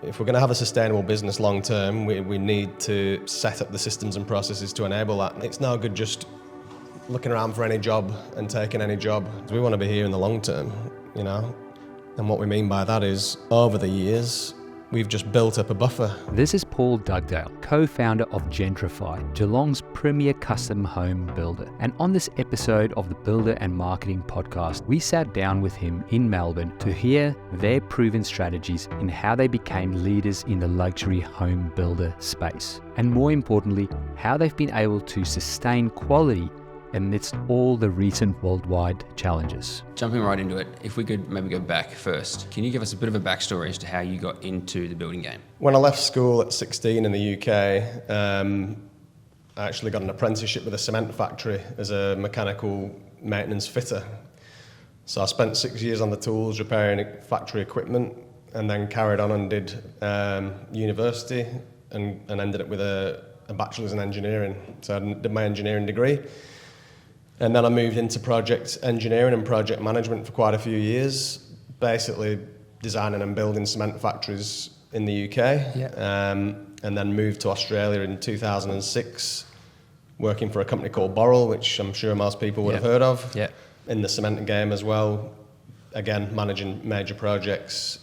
If we're going to have a sustainable business long term, we need to set up the systems and processes to enable that. It's no good just looking around for any job and taking any job. We want to be here in the long term, you know. And what we mean by that is, over the years, we've just built up a buffer. This is Paul Dugdale, co-founder of Gentrify, Geelong's premier custom home builder. And on this episode of the Builder and Marketing Podcast, we sat down with him in Melbourne to hear their proven strategies in how they became leaders in the luxury home builder space. And more importantly, how they've been able to sustain quality amidst all the recent worldwide challenges. Jumping right into it, if we could maybe go back first, can you give us a bit of a backstory as to how you got into the building game? When I left school at 16 in the UK, I actually got an apprenticeship with a cement factory as a mechanical maintenance fitter. So I spent 6 years on the tools repairing factory equipment, and then carried on and did university and ended up with a bachelor's in engineering. So I did my engineering degree. And then I moved into project engineering and project management for quite a few years, basically designing and building cement factories in the UK. Yeah. And then moved to Australia in 2006, working for a company called Boral, which I'm sure most people would have heard of, in the cement game as well. Again, managing major projects,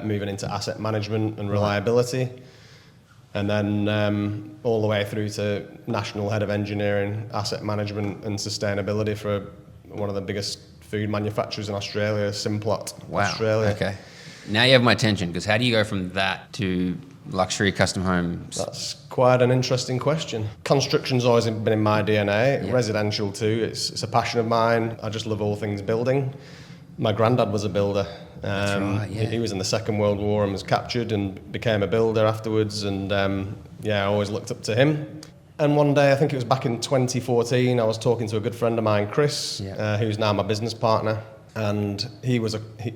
moving into asset management and reliability. And then all the way through to National Head of Engineering, Asset Management and Sustainability for one of the biggest food manufacturers in Australia, Simplot, Australia. Okay. Now you have my attention, because how do you go from that to luxury custom homes? That's quite an interesting question. Construction's always been in my DNA, residential too. It's a passion of mine. I just love all things building. My granddad was a builder. That's right, yeah. He was in the Second World War and was captured and became a builder afterwards, and I always looked up to him. And one day, I think it was back in 2014, I was talking to a good friend of mine, Chris, who's now my business partner, and he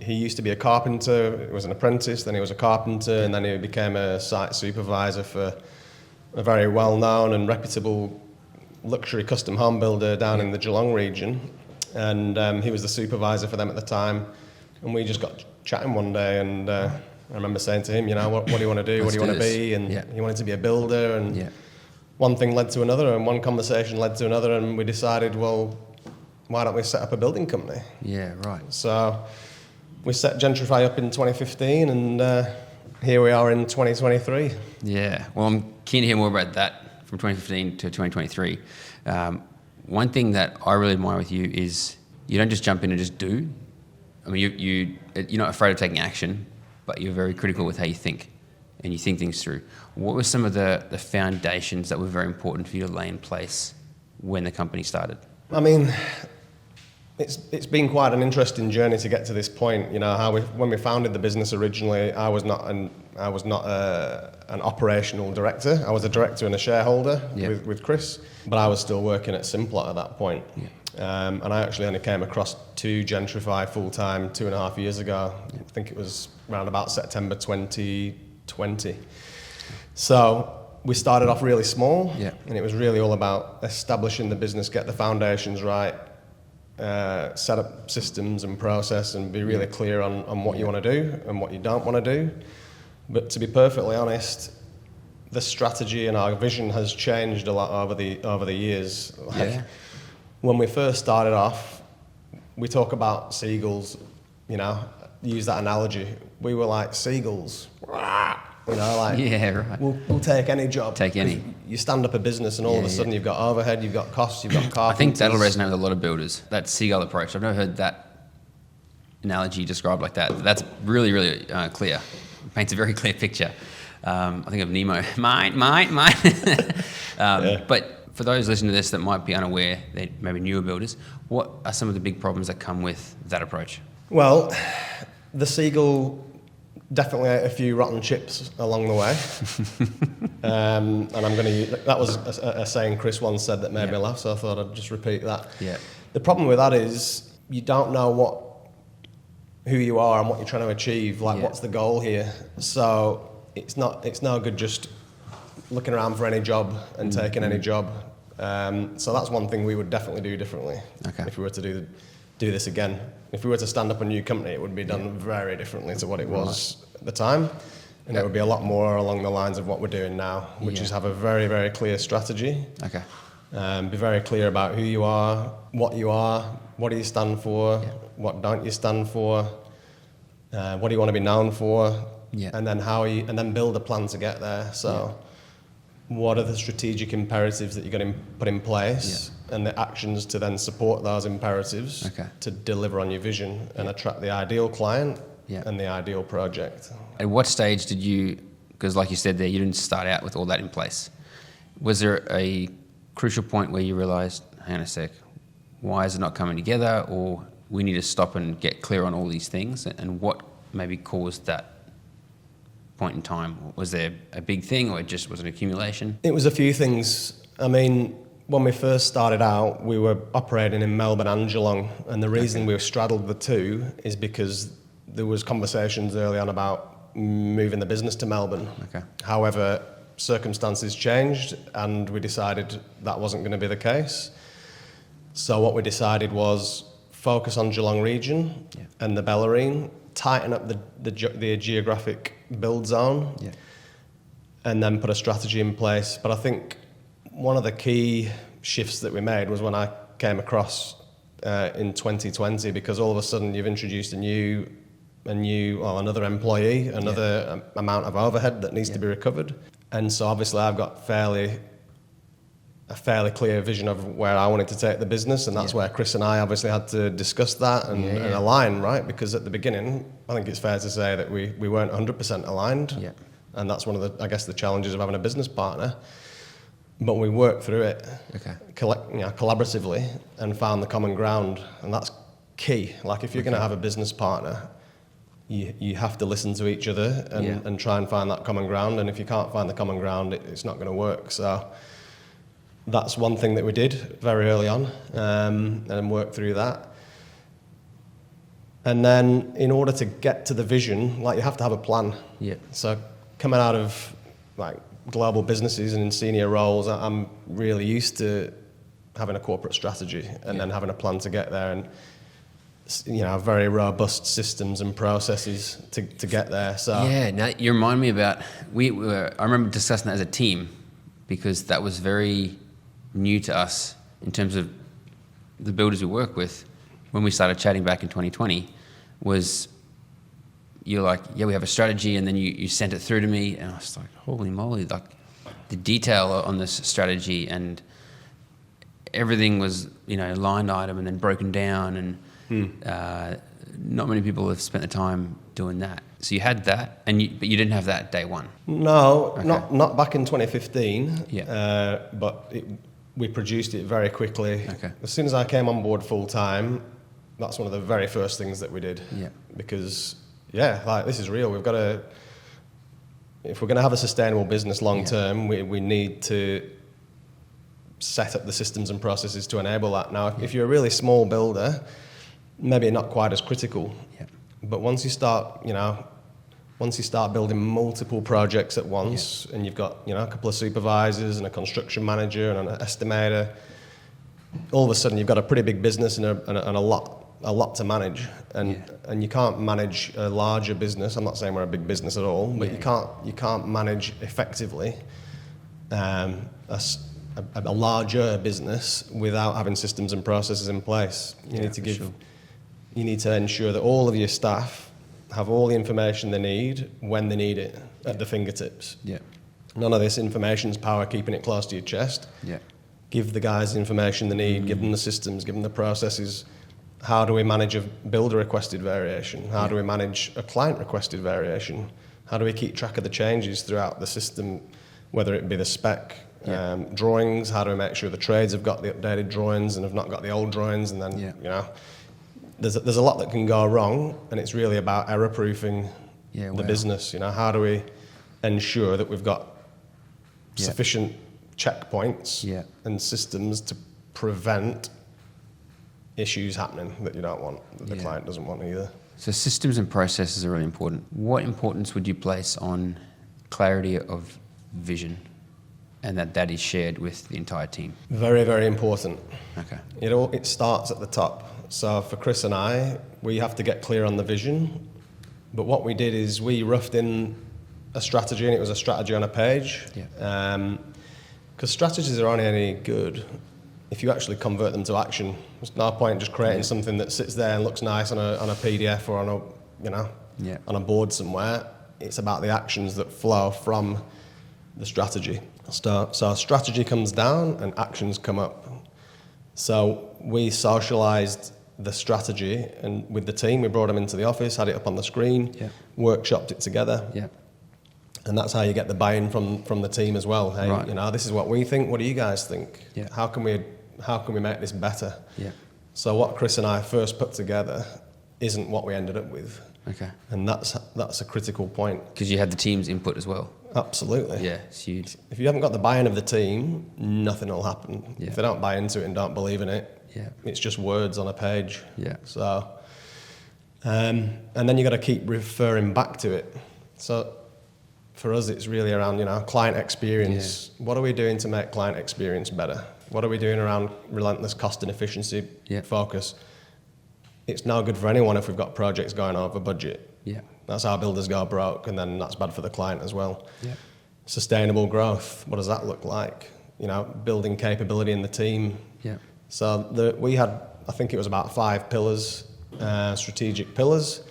used to be a carpenter. He was an apprentice, then he was a carpenter, and then he became a site supervisor for a very well-known and reputable luxury custom home builder down in the Geelong region, and he was the supervisor for them at the time. And we just got chatting one day, and I remember saying to him, you know, what do you want to do? What do you want to be? And he wanted to be a builder, and one thing led to another, and one conversation led to another, and we decided, well, why don't we set up a building company? Yeah, right. So we set Gentrify up in 2015, and here we are in 2023. Yeah, well, I'm keen to hear more about that from 2015 to 2023. One thing that I really admire with you is you don't just jump in and just do. I mean, you're not afraid of taking action, but you're very critical with how you think, and you think things through. What were some of the foundations that were very important for you to lay in place when the company started? I mean, it's been quite an interesting journey to get to this point. You know, when we founded the business originally, I was not an operational director. I was a director and a shareholder with Chris, but I was still working at Simplot at that point. Yeah. And I actually only came across to Gentrify full-time 2.5 years ago. I think it was around about September 2020. So we started off really small, and it was really all about establishing the business, get the foundations right, set up systems and process, and be really clear on what you want to do and what you don't want to do. But to be perfectly honest, the strategy and our vision has changed a lot over the years. When we first started off, we talk about seagulls, you know, use that analogy. We were like seagulls, you know, like we'll take any job. Take any. You stand up a business and all of a sudden you've got overhead, you've got costs, you've got carpenters. I think that'll resonate with a lot of builders, that seagull approach. I've never heard that analogy described like that. That's really, really clear. It paints a very clear picture. I think of Nemo. Mine. But for those listening to this that might be unaware, they're maybe newer builders, what are some of the big problems that come with that approach? Well, the seagull definitely ate a few rotten chips along the way. And I'm going to use, that was a saying Chris once said that made me laugh, so I thought I'd just repeat that. Yeah. The problem with that is you don't know who you are and what you're trying to achieve, like what's the goal here. So it's no good just looking around for any job and taking any job. So that's one thing we would definitely do differently if we were to do this again. If we were to stand up a new company, it would be done very differently to what it was at the time. And it would be a lot more along the lines of what we're doing now, which is have a very, very clear strategy. Okay. Be very clear about who you are, what do you stand for, what don't you stand for, what do you want to be known for, and then and then build a plan to get there. So what are the strategic imperatives that you're going to put in place and the actions to then support those imperatives to deliver on your vision and attract the ideal client and the ideal project. At what stage did you, because like you said there, you didn't start out with all that in place. Was there a crucial point where you realised, hang on a sec, why is it not coming together, or we need to stop and get clear on all these things, and what maybe caused that point in time? Was there a big thing, or it just was an accumulation? It was a few things. I mean, when we first started out, we were operating in Melbourne and Geelong, and the reason we straddled the two is because there was conversations early on about moving the business to Melbourne. Okay. However, circumstances changed and we decided that wasn't going to be the case. So what we decided was focus on Geelong region and the Bellarine, tighten up the geographic build zone, and then put a strategy in place. But I think one of the key shifts that we made was when I came across in 2020, because all of a sudden you've introduced another employee, another amount of overhead that needs to be recovered. And so obviously I've got a fairly clear vision of where I wanted to take the business, and that's where Chris and I obviously had to discuss that and align, right? Because at the beginning, I think it's fair to say that we weren't 100% aligned, and that's one of the challenges of having a business partner. But we worked through it collaboratively and found the common ground, and that's key. Like if you're going to have a business partner, you have to listen to each other and try and find that common ground. And if you can't find the common ground, it's not going to work. So that's one thing that we did very early on, and worked through that. And then in order to get to the vision, like you have to have a plan. Yeah. So coming out of like global businesses and in senior roles, I'm really used to having a corporate strategy and then having a plan to get there, and very robust systems and processes to get there. So now you remind me about I remember discussing that as a team, because that was very new to us in terms of the builders we work with. When we started chatting back in 2020, was you're like, we have a strategy, and then you sent it through to me, and I was like, holy moly, like the detail on this strategy and everything was line item and then broken down, and not many people have spent the time doing that. So you had that, but you didn't have that day one. No, not back in 2015. But we produced it very quickly. As soon as I came on board full time, that's one of the very first things that we did. Because this is real. We've got to, if we're going to have a sustainable business long term, we need to set up the systems and processes to enable that. Now, if you're a really small builder, maybe not quite as critical. But once you start building multiple projects at once, and you've got a couple of supervisors and a construction manager and an estimator, all of a sudden you've got a pretty big business and a lot to manage, and you can't manage a larger business. I'm not saying we're a big business at all, but you can't manage effectively a larger business without having systems and processes in place. You need to ensure that all of your staff have all the information they need when they need it at the fingertips. None of this information's power, keeping it close to your chest. Give the guys the information they need, give them the systems, give them the processes. How do we manage a builder requested variation? How do we manage a client requested variation? How do we keep track of the changes throughout the system, whether it be the spec, drawings? How do we make sure the trades have got the updated drawings and have not got the old drawings? And then, there's a lot that can go wrong, and it's really about error-proofing the business. How do we ensure that we've got sufficient checkpoints and systems to prevent issues happening that you don't want, that the client doesn't want either. So systems and processes are really important. What importance would you place on clarity of vision, and that is shared with the entire team? Very, very important. Okay. It starts at the top. So for Chris and I, we have to get clear on the vision. But what we did is we roughed in a strategy, and it was a strategy on a page. Because strategies are only any good if you actually convert them to action. There's no point just creating something that sits there and looks nice on a PDF or on on a board somewhere. It's about the actions that flow from the strategy. So strategy comes down and actions come up. So we socialised the strategy, and with the team, we brought them into the office, had it up on the screen, workshopped it together. And that's how you get the buy-in from the team as well. Hey, this is what we think. What do you guys think? How can we make this better? So what Chris and I first put together isn't what we ended up with. Okay. And that's a critical point. Because you had the team's input as well. Absolutely. Yeah, it's huge. If you haven't got the buy-in of the team, nothing will happen. If they don't buy into it and don't believe in it, it's just words on a page. So, and then you got to keep referring back to it. So for us, it's really around, client experience. What are we doing to make client experience better? What are we doing around relentless cost and efficiency focus? It's no good for anyone if we've got projects going over budget. That's how builders go broke, and then that's bad for the client as well. Sustainable growth, what does that look like? Building capability in the team. So we had, I think it was about 5 pillars, strategic pillars.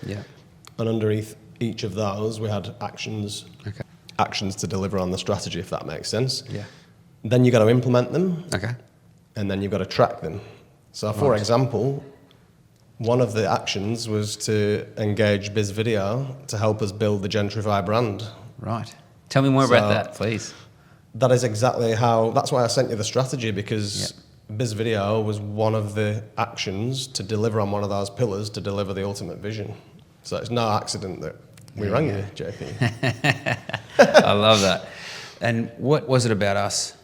And underneath each of those, we had actions to deliver on the strategy, if that makes sense. Then you got to implement them. And then you've got to track them. So for example, one of the actions was to engage Bizvideo to help us build the Gentrify brand. Right. Tell me more about that, please. That is exactly that's why I sent you the strategy, because Bizvideo was one of the actions to deliver on one of those pillars to deliver the ultimate vision. So it's no accident that we rang you, JP. I love that. And what was it about us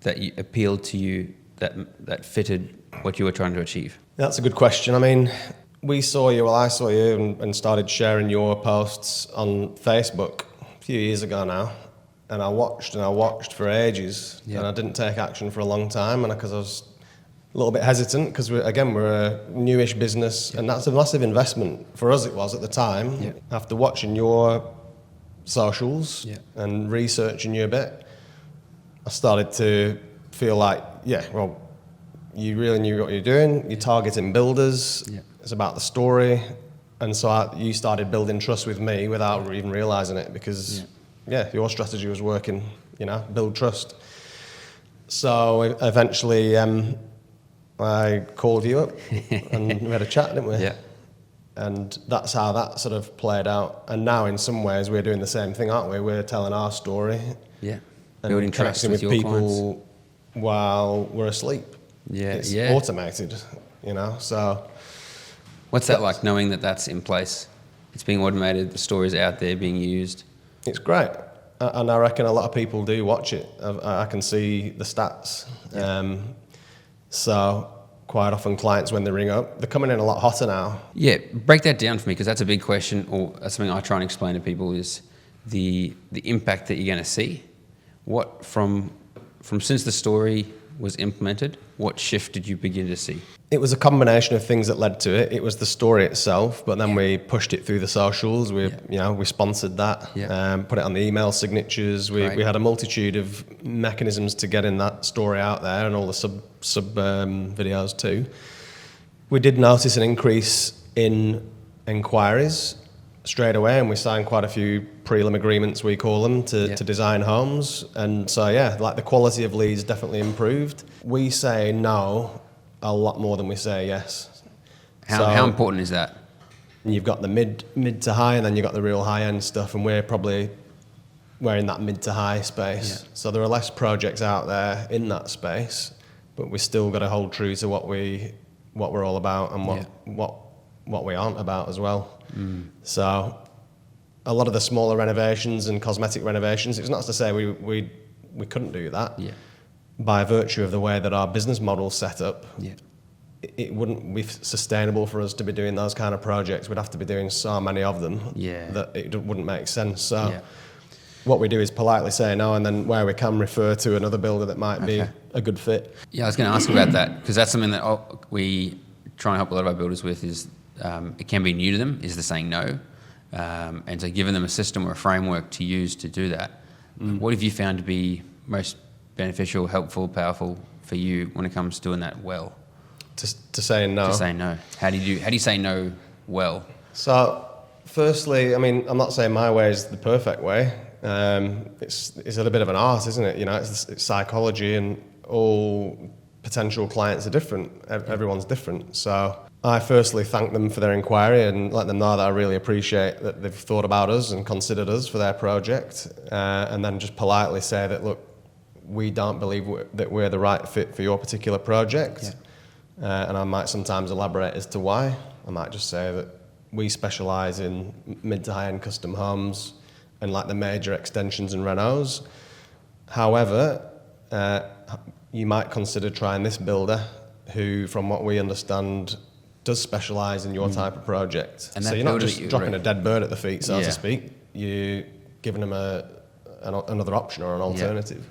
that appealed to you, that fitted what you were trying to achieve? That's a good question. I mean, I saw you and started sharing your posts on Facebook a few years ago now. And I watched for ages. And I didn't take action for a long time, and because I was a little bit hesitant, because we're a newish business, and that's a massive investment for us. It was at the time. After watching your socials and researching you a bit, I started to feel like, you really knew what you're doing. You're targeting builders. It's about the story, and so you started building trust with me without even realising it, because your strategy was working. Build trust. So eventually, I called you up and we had a chat, didn't we? And that's how that sort of played out. And now, in some ways, we're doing the same thing, aren't we? We're telling our story. And building trust with your people clients while we're asleep. It's automated, so... What's that like, knowing that that's in place? It's being automated, the story's out there being used. It's great. And I reckon a lot of people do watch it. I can see the stats. So quite often clients, when they ring up, they're coming in a lot hotter now. Break that down for me, because that's a big question, or that's something I try and explain to people, is the impact that you're going to see. What from since the story was implemented, what shift did you begin to see? It was a combination of things that led to it. It was the story itself, but then we pushed it through the socials. We sponsored that, put it on the email signatures. We had a multitude of mechanisms to getting that story out there, and all the sub videos too. We did notice an increase in inquiries straight away, and we signed quite a few prelim agreements, we call them, to design homes. And so the quality of leads definitely improved. We say no a lot more than we say yes. How important is that? You've got the mid to high, and then you've got the real high end stuff, and we're in that mid to high space. So there are less projects out there in that space, but we still got to hold true to what we're all about, and what we aren't about as well. So a lot of the smaller renovations and cosmetic renovations, it's not to say we couldn't do that. By virtue of the way that our business model's set up, it wouldn't be sustainable for us to be doing those kind of projects. We'd have to be doing so many of them that it wouldn't make sense. So what we do is politely say no, and then where we can refer to another builder that might be a good fit. I was going to ask about that, because that's something that we try and help a lot of our builders with, is it can be new to them, is the saying no. and so giving them a system or a framework to use to do that. What have you found to be most beneficial, helpful, powerful for you when it comes to doing that well? To say no. To say no. How do you say no well? So, firstly, I mean, I'm not saying my way is the perfect way. It's a little bit of an art, isn't it? You know, it's psychology, and all potential clients are different. Everyone's different. So I firstly thank them for their inquiry and let them know that I really appreciate that they've thought about us and considered us for their project, and then just politely say that, look, we don't believe that we're the right fit for your particular project. And I might sometimes elaborate as to why. I might just say that we specialise in mid to high-end custom homes and like the major extensions and renos. However, you might consider trying this builder who, from what we understand, does specialise in your type of project. And so you're not just dropping a dead bird at the feet, so to speak. You're giving them another option or an alternative.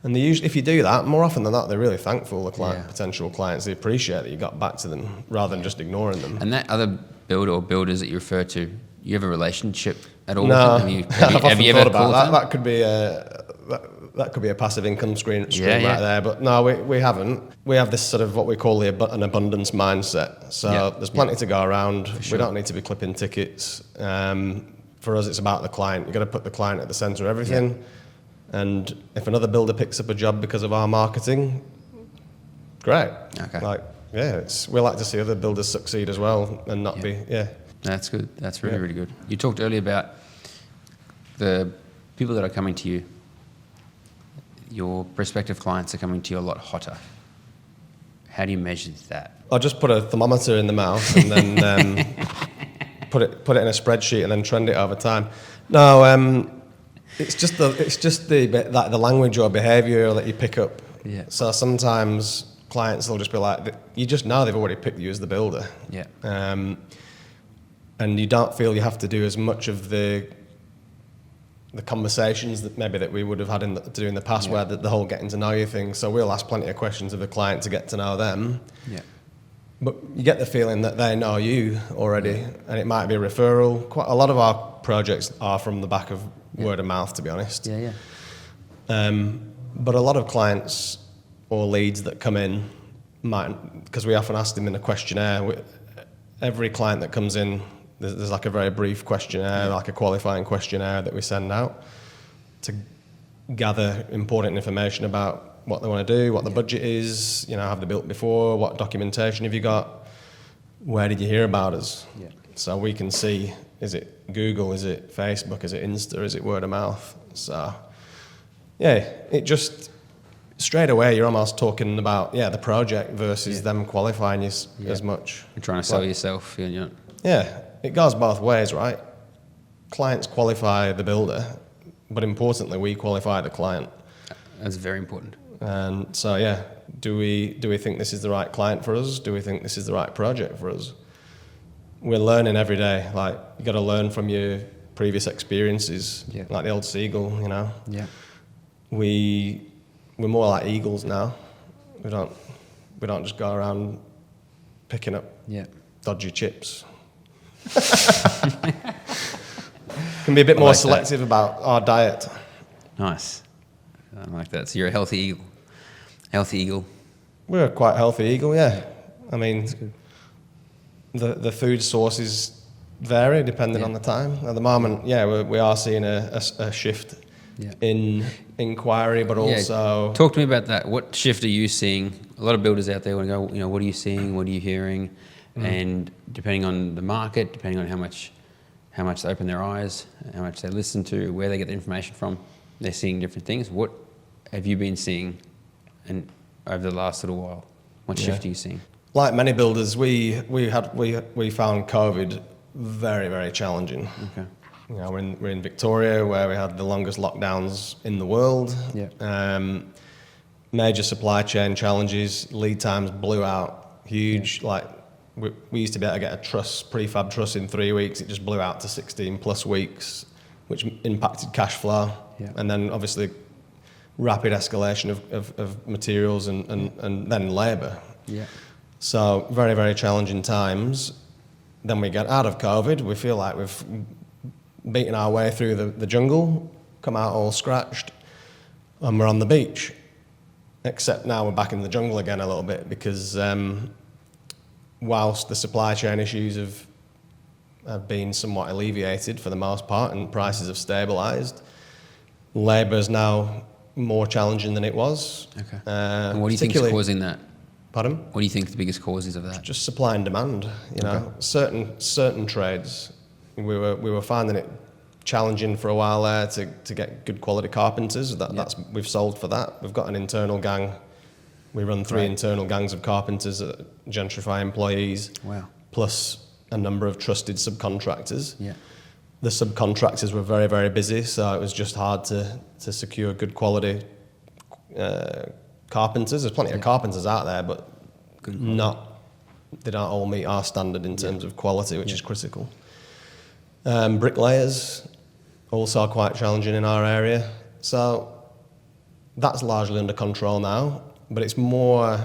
And they usually, if you do that, more often than not, they're really thankful, the potential clients. They appreciate that you got back to them rather than just ignoring them. And that other builder or builders that you refer to, you have a relationship at all No, with them? Have you ever thought about that? That could be a passive income stream right there. But no, we haven't. We have this sort of what we call an abundance mindset. So there's plenty to go around. We don't need to be clipping tickets. For us, it's about the client. You've got to put the client at the centre of everything. And if another builder picks up a job because of our marketing, great. Okay. We like to see other builders succeed as well and not be. That's good. That's really, really good. You talked earlier about the people that are coming to you. Your prospective clients are coming to you a lot hotter. How do you measure that? I'll just put a thermometer in the mouth and then put it in a spreadsheet and then trend it over time. No, it's just the language or behaviour that you pick up. Yeah. So sometimes clients will just be like, you just know they've already picked you as the builder. Yeah. And you don't feel you have to do as much of the conversations that we would have had to do in the past, where the whole getting to know you thing. So we'll ask plenty of questions of the client to get to know them. Yeah. But you get the feeling that they know you already, and it might be a referral. Quite a lot of our projects are from the back of word of mouth, to be honest. But a lot of clients or leads that come in might, because we often ask them in a questionnaire. Every client that comes in, there's like a very brief questionnaire, like a qualifying questionnaire that we send out to gather important information about what they want to do, what the budget is, have they built before, what documentation have you got, where did you hear about us? Yeah. So we can see, is it Google, is it Facebook, is it Insta, is it word of mouth? So, it just, straight away you're almost talking about, the project versus them qualifying you as much. You're trying to sell yourself. Yeah, it goes both ways, right? Clients qualify the builder, but importantly, we qualify the client. That's very important. And so, do we think this is the right client for us? Do we think this is the right project for us? We're learning every day. Like, you got to learn from your previous experiences, like the old seagull, Yeah. We're more like eagles now. We don't just go around picking up dodgy chips. Can be a bit more selective about our diet. Nice. I like that. So you're a healthy eagle. Healthy eagle. We're a quite healthy eagle, yeah. I mean, the food sources vary depending on the time. At the moment, we are seeing a shift in inquiry, but also... Talk to me about that. What shift are you seeing? A lot of builders out there want to go, what are you seeing? What are you hearing? And depending on the market, depending on how much they open their eyes, how much they listen to, where they get the information from, they're seeing different things. What have you been seeing over the last little while? What shift are you seeing? Like many builders, we found COVID very, very challenging. Okay. We're in Victoria, where we had the longest lockdowns in the world. Yeah. Major supply chain challenges, lead times blew out, huge. Yeah. Like we used to be able to get a prefab truss in 3 weeks. It just blew out to 16 plus weeks, which impacted cash flow. Yeah. And then obviously rapid escalation of materials and then labour. Yeah. So very, very challenging times. Then we get out of COVID. We feel like we've beating our way through the jungle, come out all scratched, and we're on the beach. Except now we're back in the jungle again a little bit because whilst the supply chain issues have been somewhat alleviated for the most part and prices have stabilised, labour is now more challenging than it was. Okay. And what do you think is causing that? Pardon? What do you think the biggest cause is of that? Just supply and demand. You know, certain trades, we were finding it challenging for a while there to get good quality carpenters. We've sold for that. We've got an internal gang. We run 3 internal gangs of carpenters, Gentrify employees. Wow. Plus a number of trusted subcontractors. Yeah. The subcontractors were very, very busy, so it was just hard to secure good quality carpenters. There's plenty of carpenters out there, but they don't all meet our standard in terms of quality, which is critical. Bricklayers, also quite challenging in our area. So that's largely under control now, but it's more,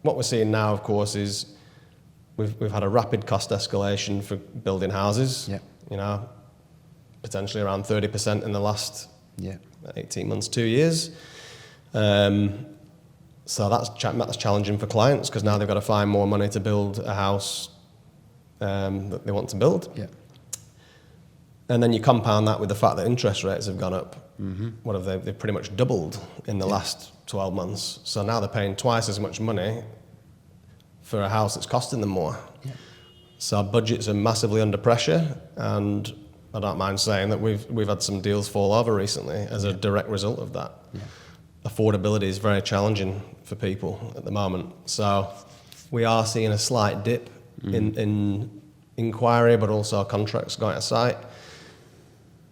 what we're seeing now, of course, is we've had a rapid cost escalation for building houses. Yeah. You know, potentially around 30% in the last 18 months, 2 years. So that's challenging for clients because now they've got to find more money to build a house that they want to build. Yeah. And then you compound that with the fact that interest rates have gone up. Mm-hmm. What have they? They've pretty much doubled in the last 12 months. So now they're paying twice as much money for a house that's costing them more. Yeah. So budgets are massively under pressure, and I don't mind saying that we've had some deals fall over recently as a direct result of that. Yeah. Affordability is very challenging for people at the moment. So we are seeing a slight dip in inquiry, but also contracts going to site.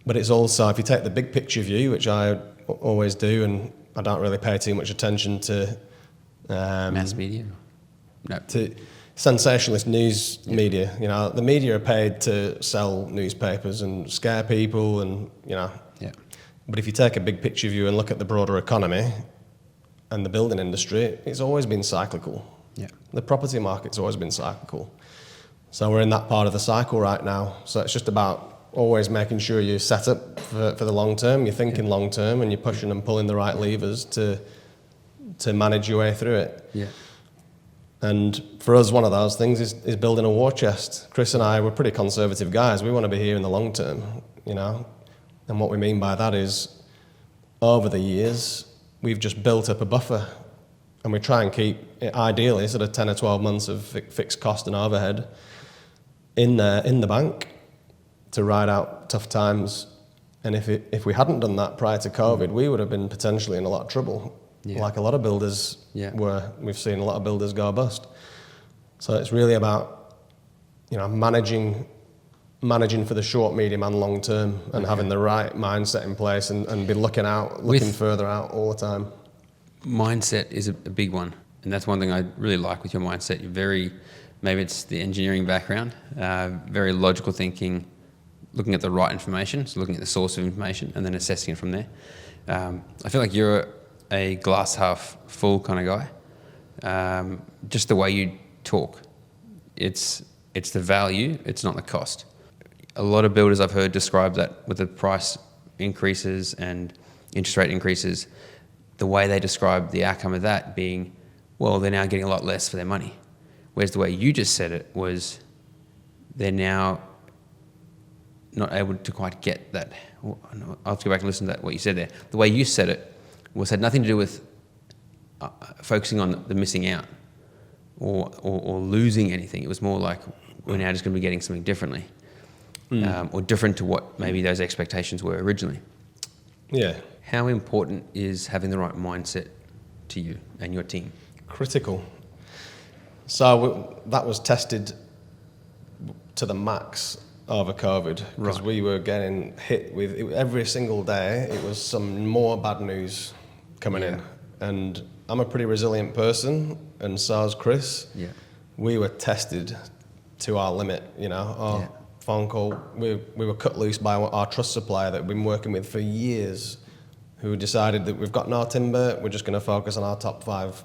But it's also, if you take the big picture view, which I always do, and I don't really pay too much attention to mass media? No. To sensationalist news media. You know, the media are paid to sell newspapers and scare people, and you know. Yeah. But if you take a big picture view and look at the broader economy and the building industry, it's always been cyclical. Yeah. The property market's always been cyclical. So we're in that part of the cycle right now. So it's just about always making sure you're set up for the long term, you're thinking long term, and you're pushing and pulling the right levers to manage your way through it. Yeah. And for us, one of those things is building a war chest. Chris and I, we're pretty conservative guys. We want to be here in the long term, you know. And what we mean by that is, over the years, we've just built up a buffer, and we try and keep it ideally sort of 10 or 12 months of fixed cost and overhead in the bank to ride out tough times. And if we hadn't done that prior to COVID, we would have been potentially in a lot of trouble, like a lot of builders were. We've seen a lot of builders go bust. So it's really about, you know, managing for the short, medium and long term, and having the right mindset in place and be looking further out all the time. Mindset is a big one, and that's one thing I really like with your mindset. You're very, maybe it's the engineering background, very logical thinking, looking at the right information, so looking at the source of information and then assessing it from there. I feel like you're a glass half full kind of guy. Just the way you talk, it's the value, it's not the cost. A lot of builders I've heard describe that with the price increases and interest rate increases, the way they describe the outcome of that being, well, they're now getting a lot less for their money. Whereas the way you just said it was, they're now not able to quite get that. I'll have to go back and listen to that, what you said there. The way you said it had nothing to do with focusing on the missing out or losing anything. It was more like, we're now just going to be getting something differently. Or different to what maybe those expectations were originally. Yeah. How important is having the right mindset to you and your team? Critical. So that was tested to the max over COVID, because we were getting hit with every single day. It was some more bad news coming in, and I'm a pretty resilient person, and so is Chris. Yeah. We were tested to our limit, you know. Phone call, we were cut loose by our trust supplier that we've been working with for years, who decided that we've got no timber, we're just going to focus on our top 5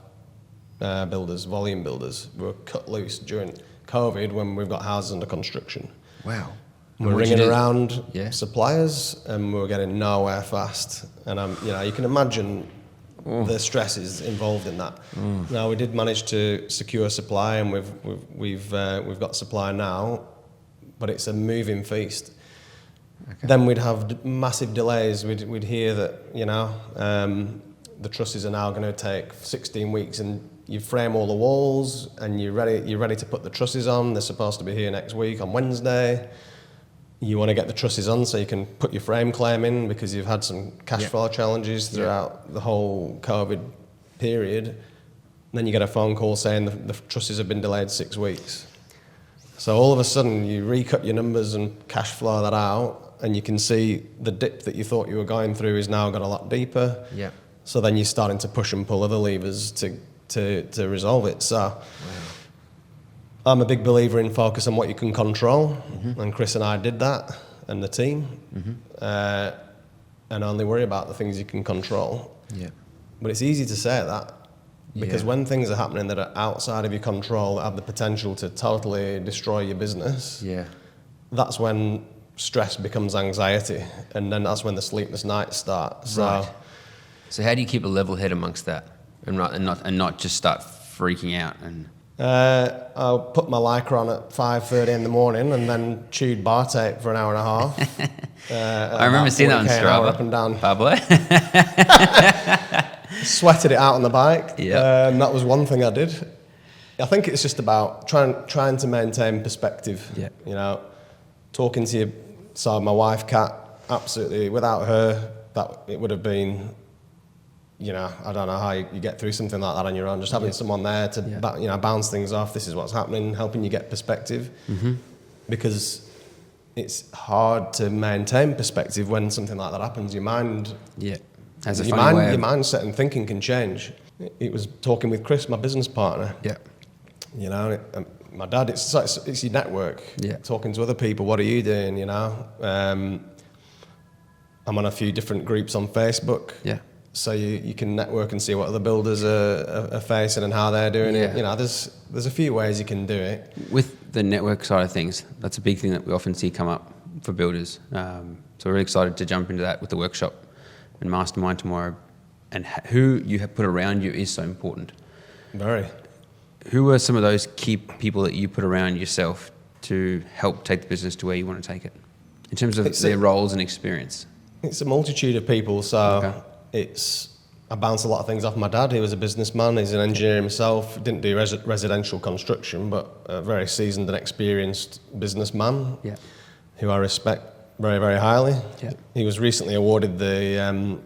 builders, volume builders. We were cut loose during COVID when we've got houses under construction. Wow. we're ringing around Yeah. suppliers, and we're getting nowhere fast. And you can imagine the stresses involved in that. Now, we did manage to secure supply, and we've got supply now, but it's a moving feast. Okay. Then we'd have massive delays. We'd hear that the trusses are now going to take 16 weeks, and you frame all the walls, and you're ready to put the trusses on. They're supposed to be here next week on Wednesday. You want to get the trusses on so you can put your frame claim in, because you've had some cash flow challenges throughout the whole COVID period. And then you get a phone call saying the trusses have been delayed 6 weeks. So all of a sudden you recut your numbers and cash flow that out, and you can see the dip that you thought you were going through is now got a lot deeper. Yeah. So then you're starting to push and pull other levers to resolve it. So I'm a big believer in focus on what you can control, and Chris and I did that, and the team, and only worry about the things you can control. Yeah. But it's easy to say that, because when things are happening that are outside of your control, that have the potential to totally destroy your business, that's when stress becomes anxiety, and then that's when the sleepless nights start. So how do you keep a level head amongst that, and not just start freaking out? And I'll put my Lycra on at 5:30 in the morning, and then chewed bar tape for an hour and a half. I remember seeing that on Strava. Up and down. Pablo. Sweated it out on the bike. Yeah. That was one thing I did. I think it's just about trying to maintain perspective. Yeah. You know, talking to you. So my wife, Kat, absolutely. Without her, that it would have been. You know, I don't know how you get through something like that on your own. Just having someone there to bounce things off. This is what's happening, helping you get perspective. Because it's hard to maintain perspective when something like that happens. Your mind, has a your funny way of... your mindset and thinking can change. It was talking with Chris, my business partner. Yeah. You know, my dad. It's your network. Yeah. Talking to other people. What are you doing? You know, I'm on a few different groups on Facebook. Yeah. So you can network and see what other builders are facing and how they're doing it. You know, there's a few ways you can do it. With the network side of things, that's a big thing that we often see come up for builders. So we're really excited to jump into that with the workshop and mastermind tomorrow. And who you have put around you is so important. Very. Who are some of those key people that you put around yourself to help take the business to where you want to take it, in terms of their roles and experience? It's a multitude of people. So I bounce a lot of things off my dad. He was a businessman. He's an engineer himself. Didn't do residential construction, but a very seasoned and experienced businessman who I respect very, very highly. Yeah. He was recently awarded the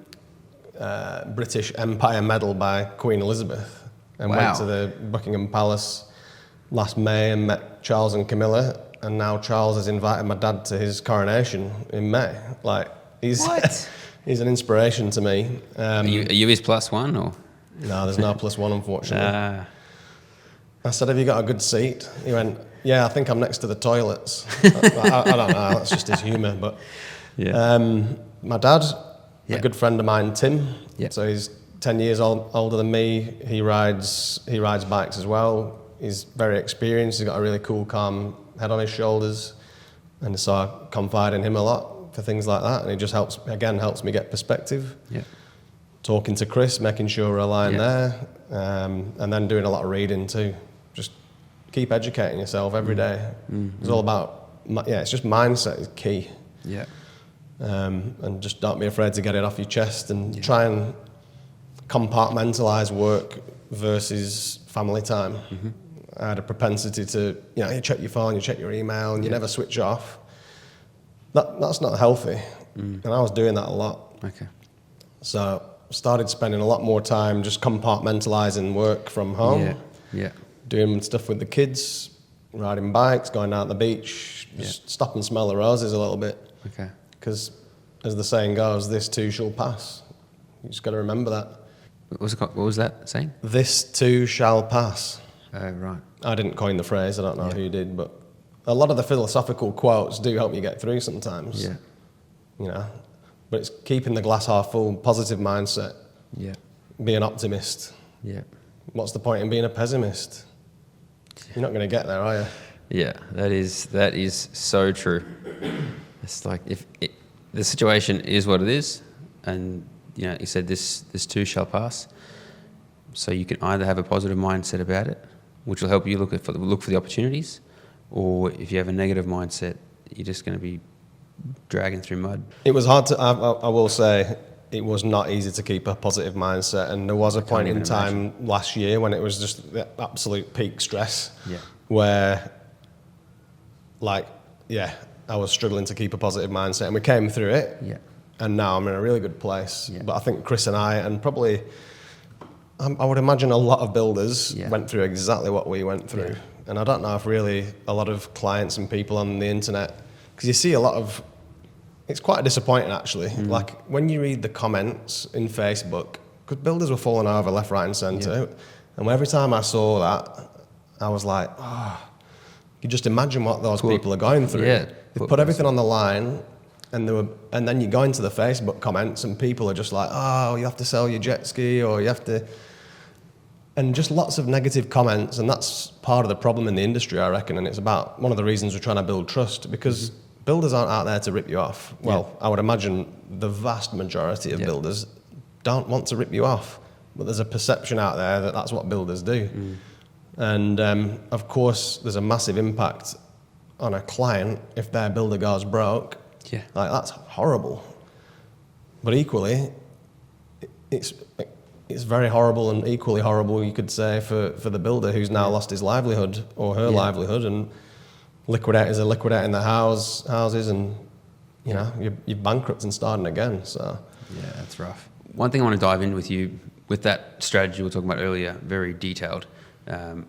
British Empire Medal by Queen Elizabeth, and went to the Buckingham Palace last May and met Charles and Camilla, and now Charles has invited my dad to his coronation in May. He's an inspiration to me. Are you his plus one, or? No, there's no plus one, unfortunately. I said, have you got a good seat? He went, yeah, I think I'm next to the toilets. I don't know, that's just his humour. But my dad, a good friend of mine, Tim, so he's 10 years older than me. He rides bikes as well. He's very experienced. He's got a really cool, calm head on his shoulders. And so I confide in him a lot for things like that, and it just helps me get perspective. Yeah. Talking to Chris, making sure we're aligned there, and then doing a lot of reading too. Just keep educating yourself every day. It's all about, it's just mindset is key. Yeah. And just don't be afraid to get it off your chest, and try and compartmentalise work versus family time. I had a propensity to, you check your phone, you check your email, and you never switch off. That's not healthy, and I was doing that a lot. Okay. So started spending a lot more time just compartmentalising work from home. Yeah. Doing stuff with the kids, riding bikes, going out on the beach, just stop and smell the roses a little bit. Okay. Because, as the saying goes, this too shall pass. You just got to remember that. What was that saying? This too shall pass. Right. I didn't coin the phrase. I don't know who did, but a lot of the philosophical quotes do help you get through sometimes. Yeah. But it's keeping the glass half full, positive mindset. Yeah. Be an optimist. Yeah. What's the point in being a pessimist? You're not going to get there, are you? Yeah, that is so true. It's like the situation is what it is, and you said this too shall pass. So you can either have a positive mindset about it, which will help you look for the opportunities, or if you have a negative mindset, you're just going to be dragging through mud. It was hard to. I will say it was not easy to keep a positive mindset, and there was a point in time last year when it was just the absolute peak stress. Yeah. Where, I was struggling to keep a positive mindset, and we came through it. Yeah. And now I'm in a really good place. Yeah. But I think Chris and I, and probably, I would imagine a lot of builders went through exactly what we went through. Yeah. And I don't know if really a lot of clients and people on the internet, because you see a lot of, it's quite disappointing actually. Like when you read the comments in Facebook, because builders were falling over left, right and centre. Yeah. And every time I saw that, I was like, you just imagine what those people are going through. Yeah. They put everything on the line, and then you go into the Facebook comments, and people are just like, you have to sell your jet ski, or you have to, and just lots of negative comments, and that's part of the problem in the industry, I reckon, and it's about one of the reasons we're trying to build trust, because builders aren't out there to rip you off. Well, I would imagine the vast majority of builders don't want to rip you off, but there's a perception out there that that's what builders do. And of course, there's a massive impact on a client if their builder goes broke. Yeah. Like, that's horrible. But equally, it's very horrible, and equally horrible, you could say, for the builder who's now lost his livelihood or her livelihood, and liquidators are liquidating the houses, and you're bankrupt and starting again. So yeah, that's rough. One thing I want to dive in with you with that strategy we were talking about earlier, very detailed.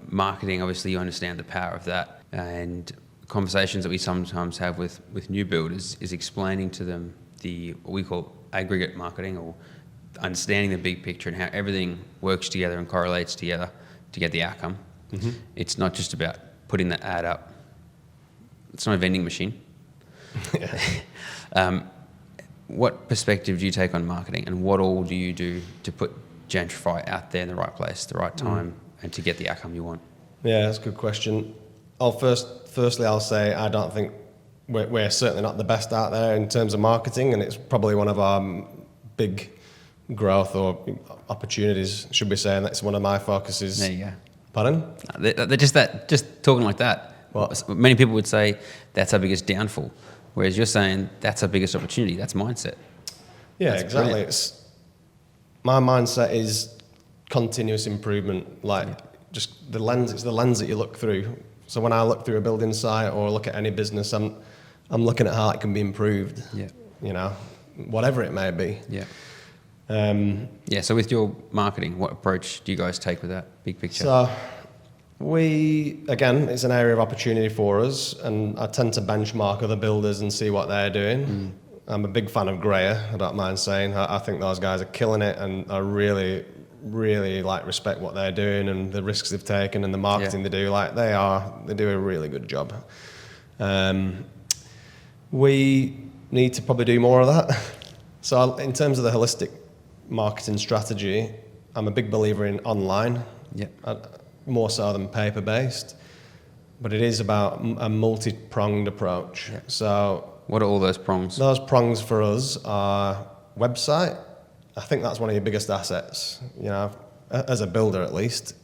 Marketing, obviously, you understand the power of that, and conversations that we sometimes have with new builders is explaining to them what we call aggregate marketing, or understanding the big picture and how everything works together and correlates together to get the outcome. It's not just about putting the ad up. It's not a vending machine. What perspective do you take on marketing, and what all do you do to put Gentrify out there in the right place, the right time, and to get the outcome you want? Yeah, that's a good question. Firstly, I'll say I don't think we're certainly not the best out there in terms of marketing, and it's probably one of our big growth or opportunities, should we say, and that's one of my focuses. There you go. Pardon? They're just talking like that. Well, many people would say that's our biggest downfall, whereas you're saying that's our biggest opportunity. That's mindset. Yeah, that's exactly. Brilliant. My mindset is continuous improvement. Just the lens. It's the lens that you look through. So when I look through a building site or look at any business, I'm looking at how it can be improved. Yeah. Whatever it may be. Yeah. So with your marketing, what approach do you guys take with that big picture? So it's an area of opportunity for us, and I tend to benchmark other builders and see what they're doing. I'm a big fan of Greer, I don't mind saying. I think those guys are killing it, and I really, really respect what they're doing and the risks they've taken and the marketing they do. They do a really good job. We need to probably do more of that. So in terms of the holistic marketing strategy, I'm a big believer in online. Yeah. More so than paper-based, but it is about a multi-pronged approach. Yeah. So what are all those prongs? Those prongs for us are website. I think that's one of your biggest assets. As a builder at least,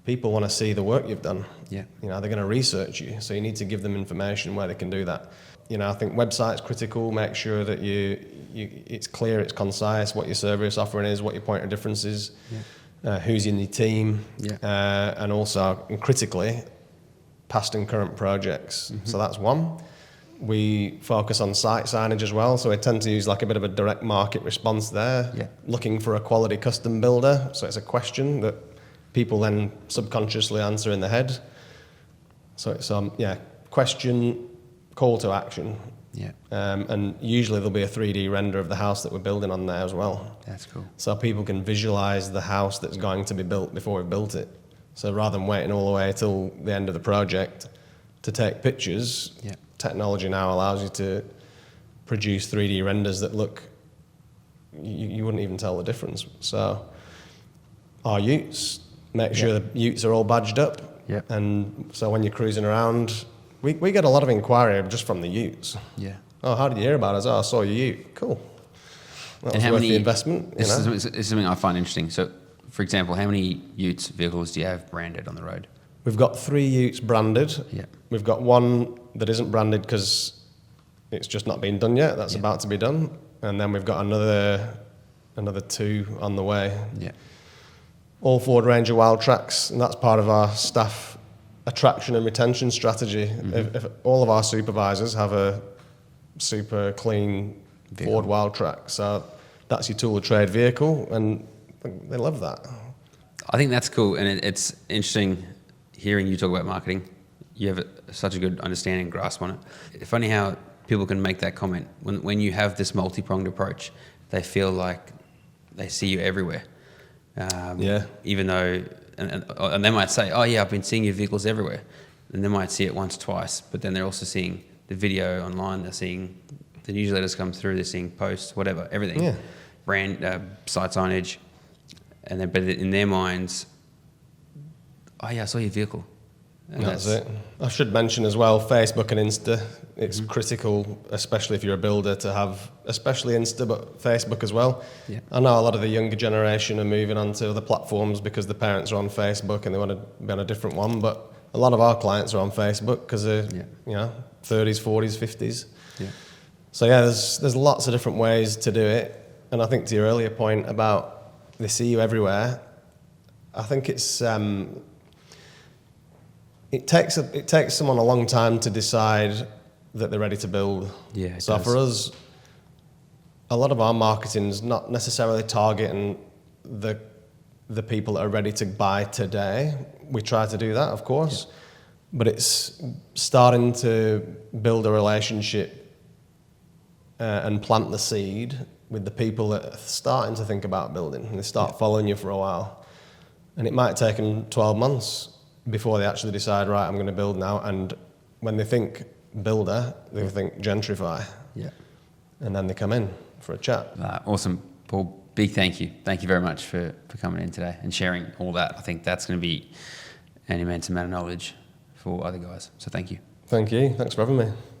people want to see the work you've done. Yeah. They're going to research you, so you need to give them information where they can do that. I think website's critical. Make sure that it's clear, it's concise, what your service offering is, what your point of difference is. Yeah. Who's in your team, and also, and critically, past and current projects. So that's one. We focus on site signage as well, so we tend to use a bit of a direct market response there, looking for a quality custom builder. So it's a question that people then subconsciously answer in their head. So it's question, call to action. Yeah. And usually there'll be a 3D render of the house that we're building on there as well. That's cool. So people can visualize the house that's going to be built before we've built it. So rather than waiting all the way till the end of the project to take pictures, technology now allows you to produce 3D renders that look, you wouldn't even tell the difference. So our utes, make sure the utes are all badged up. Yep. And so when you're cruising around, we get a lot of inquiry just from the utes. Yeah. Oh, how did you hear about us? Oh, I saw your ute. Cool. That was worth the investment. This is something I find interesting. So, for example, how many utes vehicles do you have branded on the road? We've got 3 utes branded. Yeah. We've got 1 that isn't branded because it's just not been done yet. That's about to be done. And then we've got another 2 on the way. Yeah. All Ford Ranger Wild Tracks, and that's part of our staff attraction and retention strategy. Mm-hmm. If all of our supervisors have a super clean vehicle. Ford Wild Track, so that's your tool of trade vehicle, and they love that. I think that's cool, and it's interesting hearing you talk about marketing. You have such a good understanding and grasp on it. It's funny how people can make that comment. When you have this multi-pronged approach, they feel like they see you everywhere. Even though, and they might say, oh yeah, I've been seeing your vehicles everywhere. And they might see it once, twice, but then they're also seeing the video online, they're seeing the newsletters come through, they're seeing posts, whatever, everything. Yeah. Brand, site signage. And then, but in their minds, oh yeah, I saw your vehicle. And that's it. I should mention as well, Facebook and Insta. It's critical, especially if you're a builder, to have, especially Insta, but Facebook as well. Yeah. I know a lot of the younger generation are moving on to other platforms because the parents are on Facebook and they want to be on a different one. But a lot of our clients are on Facebook because they're 30s, 40s, 50s. Yeah. So yeah, there's lots of different ways to do it. And I think to your earlier point about they see you everywhere, I think it's it takes someone a long time to decide that they're ready to build. Yeah. So for us, a lot of our marketing's not necessarily targeting the people that are ready to buy today. We try to do that, of course, but it's starting to build a relationship and plant the seed with the people that are starting to think about building, and they start following you for a while. And it might take them 12 months before they actually decide, right, I'm going to build now. And when they think builder, they think Gentrify. Yeah. And then they come in for a chat. Awesome. Paul, big thank you. Thank you very much for coming in today and sharing all that. I think that's going to be an immense amount of knowledge for other guys. So thank you. Thank you. Thanks for having me.